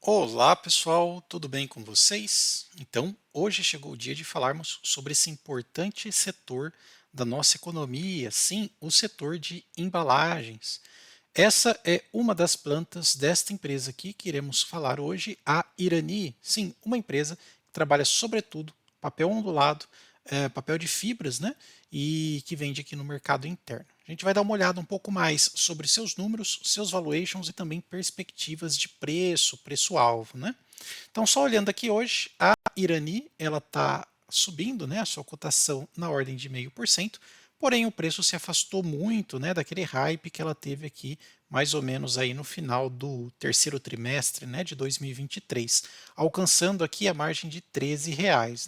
Olá pessoal, tudo bem com vocês? Então, hoje chegou o dia de falarmos sobre esse importante setor da nossa economia, sim, o setor de embalagens. Essa é uma das plantas desta empresa aqui que iremos falar hoje, a Irani. Sim, uma empresa que trabalha sobretudo papel ondulado, papel de fibras, né? E que vende aqui no mercado interno. A gente vai dar uma olhada um pouco mais sobre seus números, seus valuations e também perspectivas de preço, preço-alvo, né? Então, só olhando aqui hoje, a Irani ela está subindo, né, a sua cotação na ordem de 0,5%, porém o preço se afastou muito, né, daquele hype que ela teve aqui mais ou menos aí no final do terceiro trimestre, né, de 2023, alcançando aqui a margem de R$ 13,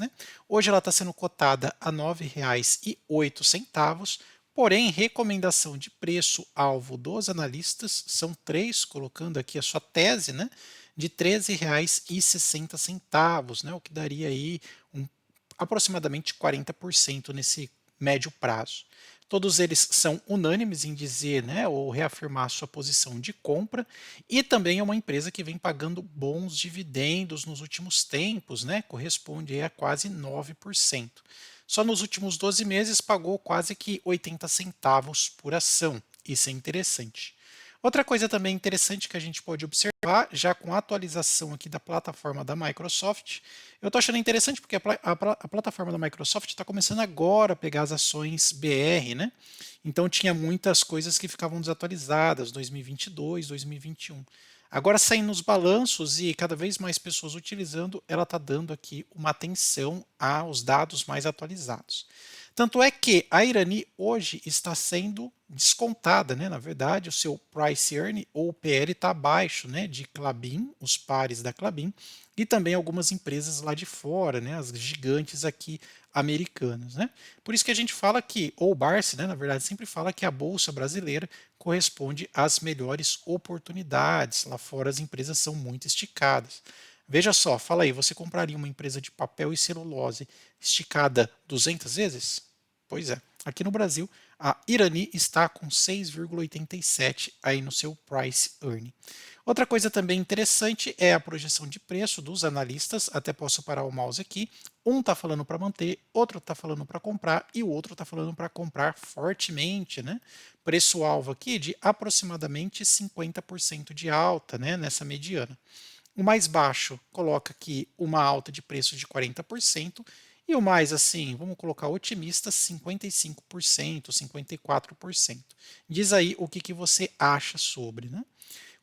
né? Hoje ela está sendo cotada a R$ 9,08, porém recomendação de preço-alvo dos analistas são três, colocando aqui a sua tese, né, de R$ 13,60, né, o que daria aí aproximadamente 40% nesse médio prazo. Todos eles são unânimes em dizer, né, ou reafirmar sua posição de compra, e também é uma empresa que vem pagando bons dividendos nos últimos tempos, né, corresponde a quase 9%. Só nos últimos 12 meses pagou quase que 80 centavos por ação. Isso é interessante. Outra coisa também interessante que a gente pode observar, já com a atualização aqui da plataforma da Microsoft, eu estou achando interessante porque a plataforma da Microsoft está começando agora a pegar as ações BR, né? Então tinha muitas coisas que ficavam desatualizadas, 2022, 2021. Agora saindo os balanços e cada vez mais pessoas utilizando, ela está dando aqui uma atenção aos dados mais atualizados. Tanto é que a Irani hoje está sendo descontada, né? Na verdade, o seu price earning ou o PL está abaixo, né, de Klabin, os pares da Klabin, e também algumas empresas lá de fora, né, as gigantes aqui americanas, né? Por isso que a gente fala que, ou o Barsi, né, na verdade, sempre fala que a bolsa brasileira corresponde às melhores oportunidades. Lá fora as empresas são muito esticadas. Veja só, fala aí, você compraria uma empresa de papel e celulose esticada 200 vezes? Pois é. Aqui no Brasil, a Irani está com 6,87 aí no seu price earning. Outra coisa também interessante é a projeção de preço dos analistas. Até posso parar o mouse aqui. Um está falando para manter, outro está falando para comprar e o outro está falando para comprar fortemente, né? Preço-alvo aqui de aproximadamente 50% de alta, né, nessa mediana. O mais baixo coloca aqui uma alta de preço de 40% e o mais assim, vamos colocar otimista, 55%, 54%. Diz aí o que você acha sobre, né?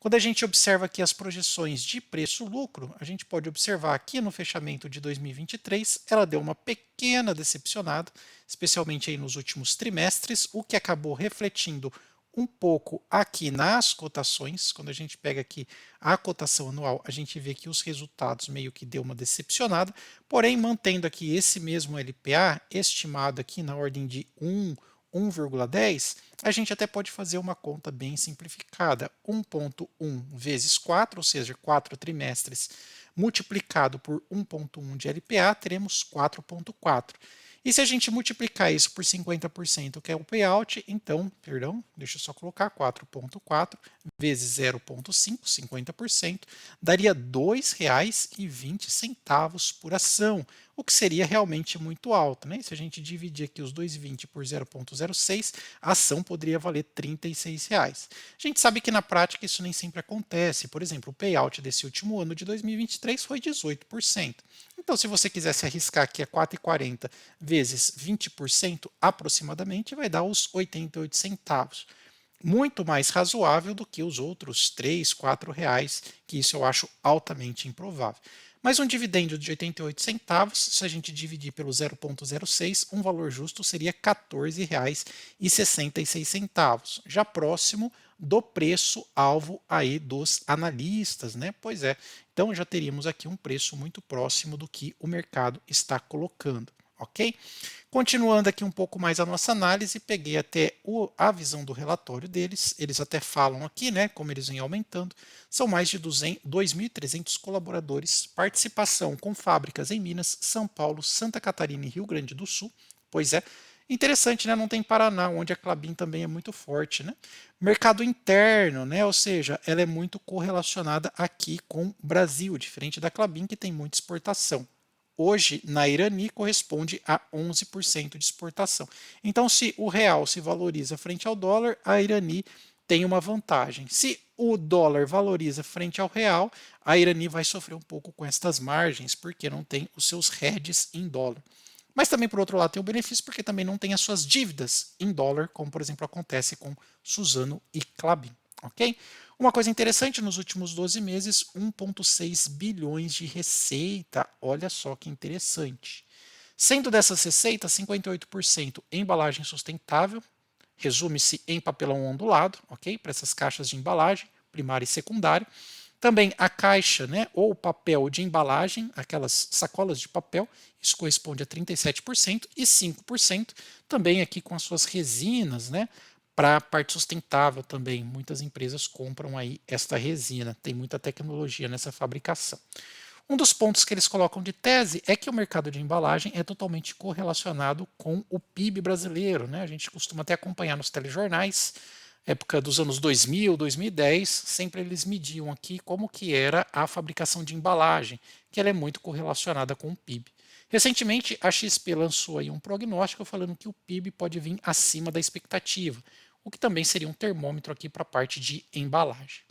Quando a gente observa aqui as projeções de preço-lucro, a gente pode observar aqui no fechamento de 2023, ela deu uma pequena decepcionada, especialmente aí nos últimos trimestres, o que acabou refletindo um pouco aqui nas cotações. Quando a gente pega aqui a cotação anual, a gente vê que os resultados meio que deu uma decepcionada, porém mantendo aqui esse mesmo LPA estimado aqui na ordem de 1,10, a gente até pode fazer uma conta bem simplificada. 1,1 vezes 4, ou seja, 4 trimestres, multiplicado por 1,1 de LPA, teremos 4,4. E se a gente multiplicar isso por 50%, que é o payout, então, perdão, deixa eu só colocar 4,4 vezes 0,5, 50%, daria R$ 2,20 por ação, o que seria realmente muito alto, né? E se a gente dividir aqui os 2,20 por 0,06, a ação poderia valer R$ 36. A gente sabe que na prática isso nem sempre acontece. Por exemplo, o payout desse último ano de 2023 foi 18%. Então, se você quisesse arriscar aqui a 4,40 vezes 20% aproximadamente, vai dar os 88 centavos. Muito mais razoável do que os outros 3, 4 reais, que isso eu acho altamente improvável. Mas um dividendo de 88 centavos, se a gente dividir pelo 0,06, um valor justo seria R$ 14,66, já próximo do preço-alvo aí dos analistas, né? Pois é, então já teríamos aqui um preço muito próximo do que o mercado está colocando, ok? Continuando aqui um pouco mais a nossa análise, peguei até a visão do relatório deles, eles até falam aqui, né, como eles vêm aumentando, são mais de 2.300 colaboradores, participação com fábricas em Minas, São Paulo, Santa Catarina e Rio Grande do Sul, pois é, Interessante, né? Não tem Paraná, onde a Klabin também é muito forte, né? Mercado interno, né? Ou seja, ela é muito correlacionada aqui com o Brasil, diferente da Klabin, que tem muita exportação. Hoje, na Irani, corresponde a 11% de exportação. Então, se o real se valoriza frente ao dólar, a Irani tem uma vantagem. Se o dólar valoriza frente ao real, a Irani vai sofrer um pouco com estas margens, porque não tem os seus hedges em dólar. Mas também, por outro lado, tem o benefício porque também não tem as suas dívidas em dólar, como, por exemplo, acontece com Suzano e Klabin. Ok? Uma coisa interessante, nos últimos 12 meses, 1,6 bilhões de receita. Olha só que interessante. Sendo dessas receitas, 58% embalagem sustentável, resume-se em papelão ondulado, ok? Para essas caixas de embalagem, primária e secundária. Também a caixa, né, ou papel de embalagem, aquelas sacolas de papel, isso corresponde a 37% e 5% também aqui com as suas resinas, né, para a parte sustentável também. Muitas empresas compram aí esta resina, tem muita tecnologia nessa fabricação. Um dos pontos que eles colocam de tese é que o mercado de embalagem é totalmente correlacionado com o PIB brasileiro, né? A gente costuma até acompanhar nos telejornais, época dos anos 2000, 2010, sempre eles mediam aqui como que era a fabricação de embalagem, que ela é muito correlacionada com o PIB. Recentemente, a XP lançou aí um prognóstico falando que o PIB pode vir acima da expectativa, o que também seria um termômetro aqui para a parte de embalagem.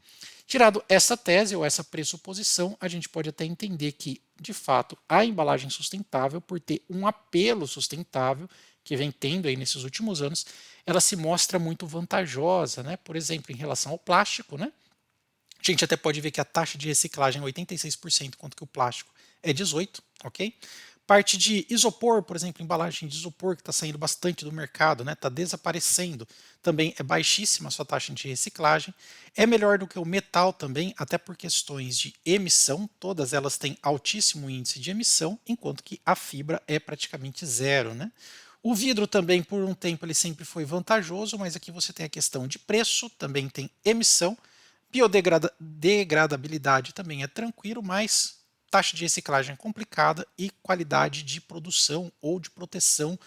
Tirado essa tese ou essa pressuposição, a gente pode até entender que, de fato, a embalagem sustentável, por ter um apelo sustentável, que vem tendo aí nesses últimos anos, ela se mostra muito vantajosa, né? Por exemplo, em relação ao plástico, né? A gente até pode ver que a taxa de reciclagem é 86%, enquanto que o plástico é 18%, ok? Parte de isopor, por exemplo, embalagem de isopor que está saindo bastante do mercado, né? Está desaparecendo. Também é baixíssima a sua taxa de reciclagem. É melhor do que o metal também, até por questões de emissão. Todas elas têm altíssimo índice de emissão, enquanto que a fibra é praticamente zero, né? O vidro também, por um tempo, ele sempre foi vantajoso, mas aqui você tem a questão de preço, também tem emissão. Biodegradabilidade também é tranquilo, mas taxa de reciclagem é complicada e qualidade de produção ou de proteção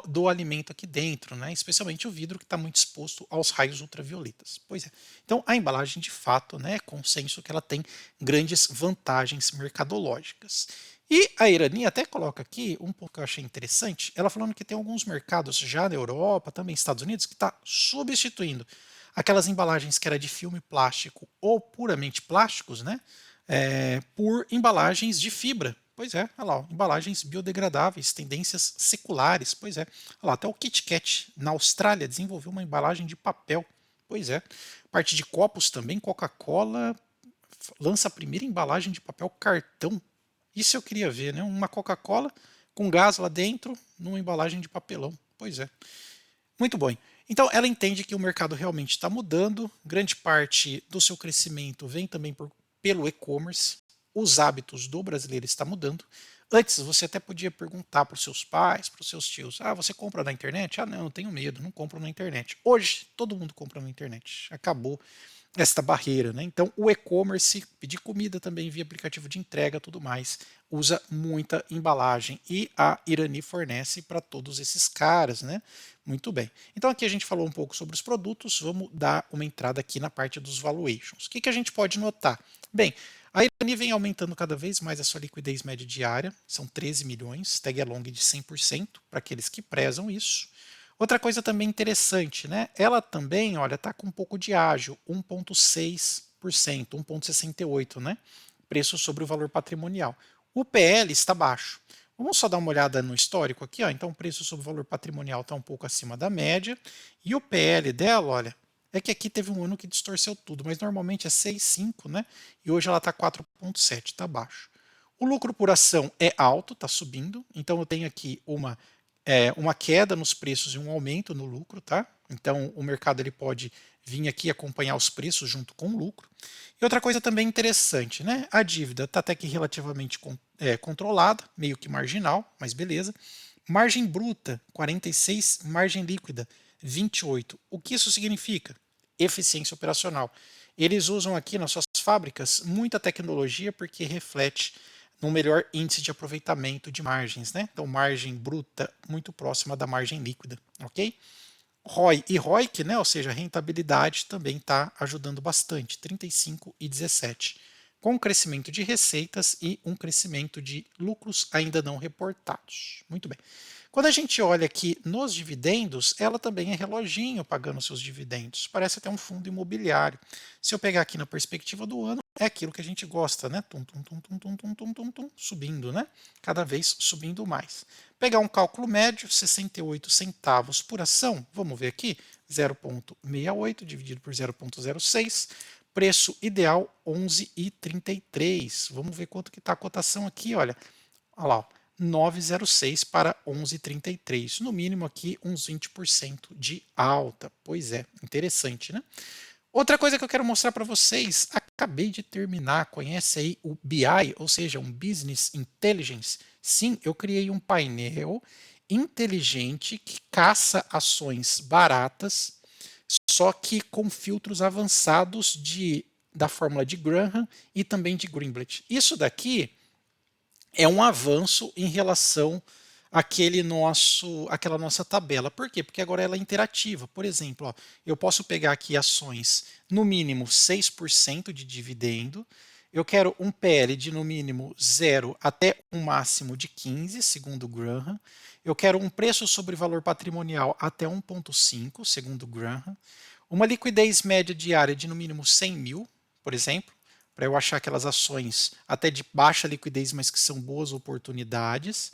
do alimento aqui dentro, né? Especialmente o vidro que está muito exposto aos raios ultravioletas. Pois é. Então a embalagem de fato, né, é consenso que ela tem grandes vantagens mercadológicas. E a Irani até coloca aqui um pouco que eu achei interessante, ela falando que tem alguns mercados já na Europa, também Estados Unidos, que está substituindo aquelas embalagens que era de filme plástico ou puramente plásticos, né? Por embalagens de fibra. Pois é, olha lá, embalagens biodegradáveis, tendências seculares. Pois é, olha lá, até o Kit Kat na Austrália desenvolveu uma embalagem de papel. Pois é, parte de copos também, Coca-Cola lança a primeira embalagem de papel cartão. Isso eu queria ver, né? Uma Coca-Cola com gás lá dentro, numa embalagem de papelão. Pois é. Muito bom. Então, ela entende que o mercado realmente está mudando, grande parte do seu crescimento vem também pelo e-commerce, os hábitos do brasileiro está mudando. Antes, você até podia perguntar para os seus pais, para os seus tios: ah, você compra na internet? Ah, não, eu tenho medo, não compro na internet. Hoje, todo mundo compra na internet. Acabou esta barreira, né? Então, o e-commerce, pedir comida também via aplicativo de entrega, tudo mais, usa muita embalagem e a Irani fornece para todos esses caras, né? Muito bem. Então, aqui a gente falou um pouco sobre os produtos, vamos dar uma entrada aqui na parte dos valuations. O que, que a gente pode notar? Bem, a Irani vem aumentando cada vez mais a sua liquidez média diária, são 13 milhões, tag along de 100% para aqueles que prezam isso. Outra coisa também interessante, né? Ela também, olha, está com um pouco de ágio, 1,6%, 1,68%, né? Preço sobre o valor patrimonial. O PL está baixo. Vamos só dar uma olhada no histórico aqui, ó. Então, o preço sobre o valor patrimonial está um pouco acima da média. E o PL dela, olha, é que aqui teve um ano que distorceu tudo, mas normalmente é 6,5, né? E hoje ela está 4,7, está baixo. O lucro por ação é alto, está subindo. Então, eu tenho aqui uma queda nos preços e um aumento no lucro, tá? Então o mercado ele pode vir aqui acompanhar os preços junto com o lucro. E outra coisa também interessante, né? A dívida está até que relativamente controlada, meio que marginal, mas beleza. Margem bruta, 46, margem líquida, 28. O que isso significa? Eficiência operacional. Eles usam aqui nas suas fábricas muita tecnologia porque reflete no melhor índice de aproveitamento de margens, né? Então, margem bruta muito próxima da margem líquida, ok? ROI e ROIC, né, ou seja, rentabilidade também está ajudando bastante, 35 e 17, com um crescimento de receitas e um crescimento de lucros ainda não reportados. Muito bem. Quando a gente olha aqui nos dividendos, ela também é reloginho pagando seus dividendos. Parece até um fundo imobiliário. Se eu pegar aqui na perspectiva do ano, é aquilo que a gente gosta, né? Tum, tum, tum, tum, tum, tum, tum, tum, tum, subindo, né? Cada vez subindo mais. Pegar um cálculo médio, 68 centavos por ação, vamos ver aqui, 0,68 dividido por 0,06, preço ideal 11,33. Vamos ver quanto que está a cotação aqui, olha lá, 9,06 para 11,33. No mínimo aqui uns 20% de alta. Pois é, interessante, né? Outra coisa que eu quero mostrar para vocês, acabei de terminar, conhece aí o BI, ou seja, um Business Intelligence? Sim, eu criei um painel inteligente que caça ações baratas, só que com filtros avançados da fórmula de Graham e também de Greenblatt. Isso daqui é um avanço em relação àquela nossa tabela. Por quê? Porque agora ela é interativa. Por exemplo, ó, eu posso pegar aqui ações no mínimo 6% de dividendo, eu quero um PL de no mínimo 0 até um máximo de 15, segundo o Graham. Eu quero um preço sobre valor patrimonial até 1,5, segundo o Graham. Uma liquidez média diária de no mínimo 100 mil, por exemplo, para eu achar aquelas ações até de baixa liquidez, mas que são boas oportunidades.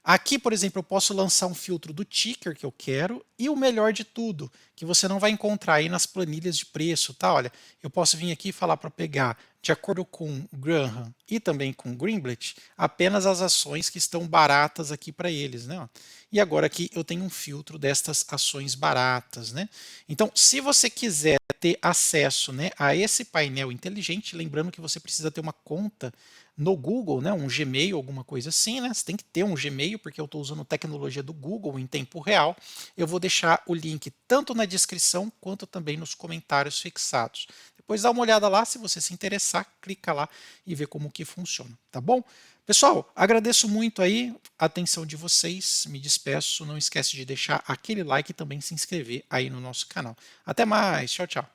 Aqui, por exemplo, eu posso lançar um filtro do ticker que eu quero e o melhor de tudo, que você não vai encontrar aí nas planilhas de preço, tá? Olha, eu posso vir aqui e falar para pegar, de acordo com Graham e também com Greenblatt, apenas as ações que estão baratas aqui para eles, né? E agora aqui eu tenho um filtro destas ações baratas, né? Então, se você quiser ter acesso, né, a esse painel inteligente, lembrando que você precisa ter uma conta no Google, né, um Gmail, alguma coisa assim, né? Você tem que ter um Gmail, porque eu estou usando tecnologia do Google em tempo real. Eu vou deixar o link tanto na descrição quanto também nos comentários fixados. Depois dá uma olhada lá, se você se interessar, clica lá e vê como que funciona, tá bom? Pessoal, agradeço muito aí a atenção de vocês, me despeço, não esquece de deixar aquele like e também se inscrever aí no nosso canal. Até mais, tchau, tchau.